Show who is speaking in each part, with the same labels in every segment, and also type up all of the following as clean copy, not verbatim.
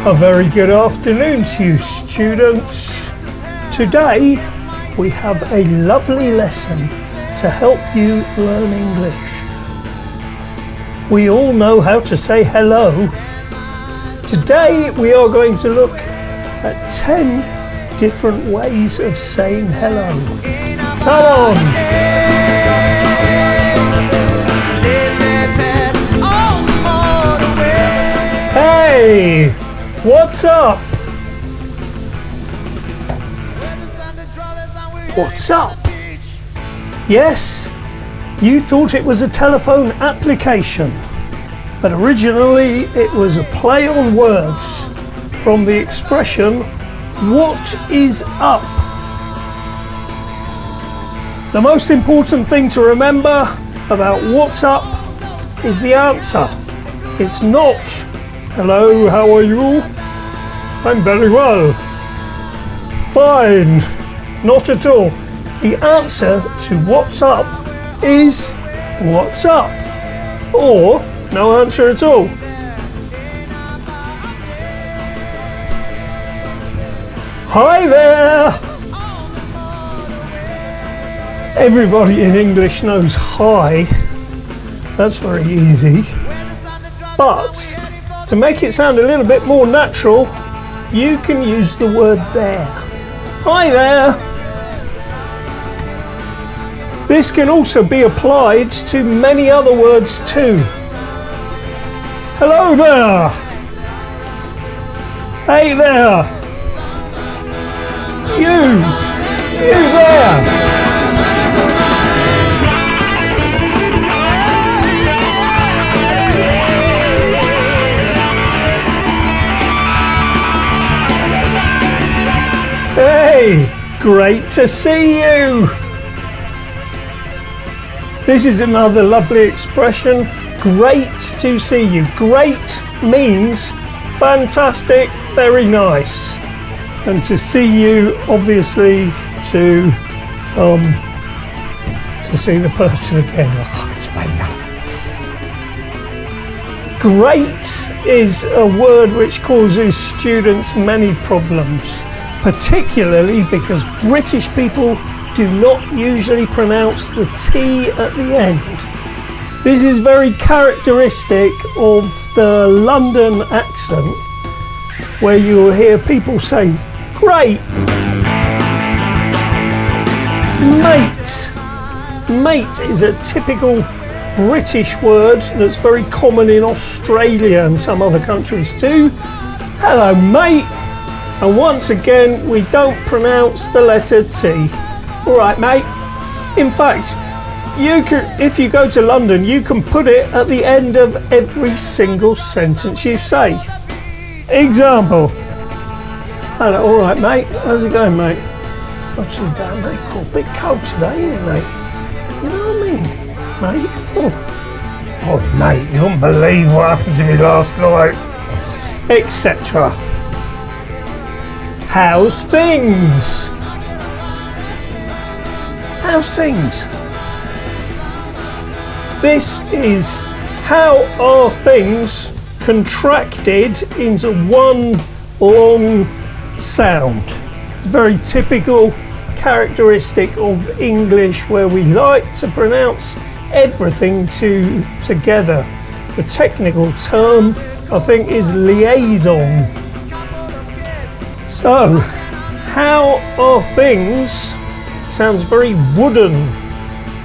Speaker 1: A very good afternoon to you, students. Today we have a lovely lesson to help you learn English. We all know how to say hello. Today we are going to look at 10 different ways of saying hello. Come on! Hey! What's up? What's up? Yes, you thought it was a telephone application, but originally it was a play on words from the expression, what is up? The most important thing to remember about what's up is the answer. It's not, hello, how are you? I'm very well. Fine. Not at all. The answer to what's up is what's up, or no answer at all. Hi there! Everybody in English knows hi. That's very easy. But to make it sound a little bit more natural, you can use the word there. Hi there! This can also be applied to many other words too. Hello there! Hey there! You there! Hey, great to see you! This is another lovely expression, great to see you. Great means fantastic, very nice. And to see you, obviously, to see the person again. I can't explain that. Great is a word which causes students many problems, particularly because British people do not usually pronounce the T at the end. This is very characteristic of the London accent, where you will hear people say, great, mate. Mate is a typical British word that's very common in Australia and some other countries too. Hello, mate. And once again, we don't pronounce the letter T. All right, mate. In fact, you can, if you go to London, you can put it at the end of every single sentence you say. Example. Hello, all right, mate. How's it going, mate? Not too bad, mate. Cool. Bit cold today, isn't it, mate? You know what I mean, mate? Oh, mate, you wouldn't believe what happened to me last night, etc. How's things? How's things? This is how are things contracted into one long sound. Very typical characteristic of English, where we like to pronounce everything together. The technical term, I think, is liaison. So, how are things sounds very wooden.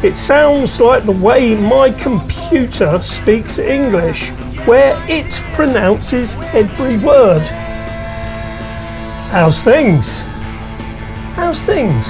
Speaker 1: It sounds like the way my computer speaks English, where it pronounces every word. How's things? How's things?